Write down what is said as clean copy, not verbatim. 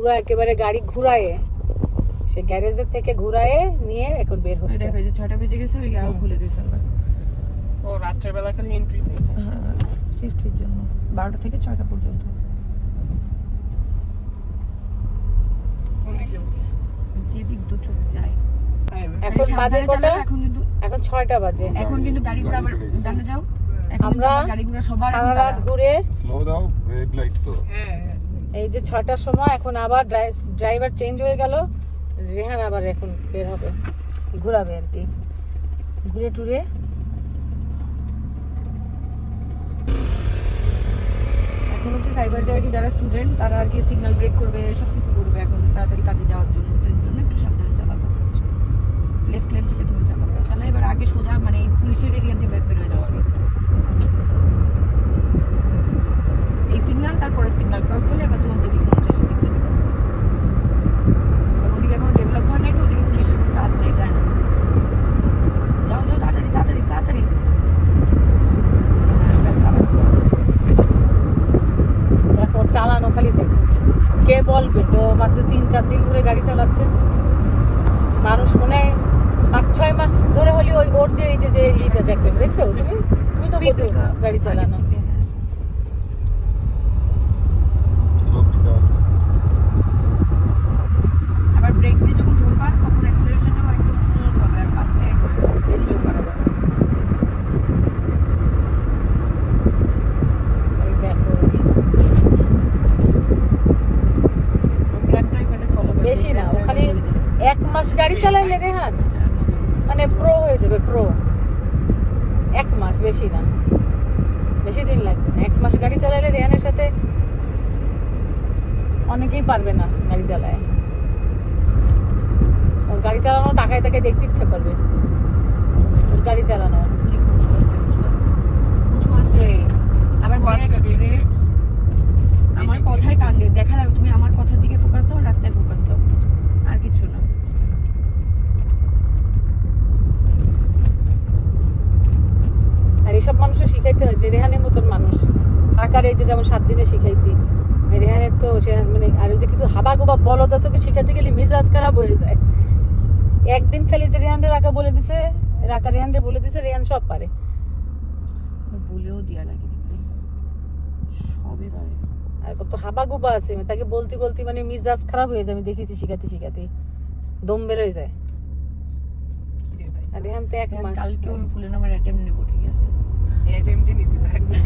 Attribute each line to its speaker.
Speaker 1: পুরো একেবারে গাড়ি ঘুরায়ে সে গ্যারেজের থেকে ঘুরায়ে নিয়ে এখন বের হচ্ছে।
Speaker 2: দেখো এই যে 6টা বেজে গেছে, ওই আরো খুলে দিয়েছে আবার।
Speaker 3: ও রাত্রে বেলা খালি এন্ট্রি নেই।
Speaker 2: হ্যাঁ, শিফটের জন্য 12টা থেকে 6টা পর্যন্ত। যেদিক দু চোখ যায়।
Speaker 1: এখন বাজে কটা?
Speaker 2: এখন কিন্তু
Speaker 1: এখন 6টা বাজে।
Speaker 2: এখন কিন্তু গাড়ি ঘোড়া আবার ডানে যাও। এখন
Speaker 1: আমরা
Speaker 2: গাড়ি ঘোড়া সবার
Speaker 1: সারা রাত ঘুরে
Speaker 4: স্লো দাও, রেড লাইট তো।
Speaker 3: হ্যাঁ
Speaker 1: এই যে 6টার সময় এখন আবার ড্রাইভার চেঞ্জ হয়ে গেল, রেহান আবার এখন বের হবে, ঘোরাবে আর কি, ঘুরে টুরে।
Speaker 2: এখন হচ্ছে সাইবার জায়গায় যারা স্টুডেন্ট তারা আর কি সিগন্যাল ব্রেক করবে, সবকিছু করবে এখন তাড়াতাড়ি কাজে যাওয়ার জন্য। এর জন্য একটু সাবধানে চালাবো, লেফট লেন থেকে তুমি চালাবে। চালা এবার আগে সোজা মানে এই পুলিশের এরিয়া দিয়ে বের হয়ে যাওয়া আগে। এই সিগন্যাল, তারপরে সিগন্যাল ক্রস করলে এবার তোমার যেদিকে মনে হচ্ছে সেদিক যেতে পারবে। ওদিকে এখন ডেভেলপ হয় নাই তো, ওদিকে পুলিশের কোনো কাজ নেই, যায় না। যাও যাও তাড়াতাড়ি তাড়াতাড়ি তাড়াতাড়ি। আবার slow।
Speaker 1: এখন চালানো খালি দেখো, কে বলবে যে ও মাত্র 3-4 দিন ধরে গাড়ি চালাচ্ছে। মানুষ মনে হয় 5-6 মাস ধরে হলে ওই ওর যে এই যে এইটা দেখবে, দেখছো তুমি তো বোঝো গাড়ি চালানো।
Speaker 4: স্লো দাও।
Speaker 2: আবার ব্রেক দিয়ে যখন ধরবা তখন অ্যাক্সেলারেশনটাও একদম স্মুথ হবে, আর আস্তে এনজয় করা যাবে।
Speaker 1: এই দেখো
Speaker 2: গ্র্যাব ড্রাইভারে ফলো করে
Speaker 1: বেশি না, ও খালি 1 মাস গাড়ি চালাইলে রেহান মানে প্রো হয়ে যাবে, প্রো। 1 মাস, বেশি না, বেশি দিন লাগবে না। 1 মাস গাড়ি চালাইলে রেহানের সাথে অনেকেই পারবে না গাড়ি চালায়। ওর গাড়ি চালানো তাকায় তাকায় দেখতে ইচ্ছা করবে, ওর গাড়ি চালানো।
Speaker 2: উঁচু আছে উঁচু আছে উঁচু আছে। আবার ব্রেক আমার কথায় কান দিয়ে দেখা লাগে, তুমি আমার কথার দিকে ফোকাস দাও, রাস্তায় ফোকাস দাও, আর কিছু না।
Speaker 1: আর এইসব মানুষও শিখাইতে হয় যে রেহানের মতন মানুষ। ঢাকার এই যে যেমন 7 দিনে শিখাইছি, রেহানের তো সে মানে আর ওই যে কিছু হাবা গোবা বলদ আছে, ওকে শিখাতে গেলে মেজাজ খারাপ হয়ে যায়। একদিন খালি যে রেহানরে রাখা বলে দিছে, রেহানরে বলে দিছে, রেহান সব পারে।
Speaker 2: বলেও দিয়া লাগে সবই পারে।
Speaker 1: আর কত হাবা গোবা আছে, তাকে বলতে বলতে মানে মেজাজ খারাপ হয়ে যায়। আমি দেখেছি শিখাতে শিখাতে দম বের হয়ে যায়। আর রেহান তো 1 মাস।
Speaker 2: কালকে আমি ফুলে নামার অ্যাটেম্প নেব, ঠিক আছে?
Speaker 3: এফএমডি নিতে থাকবে।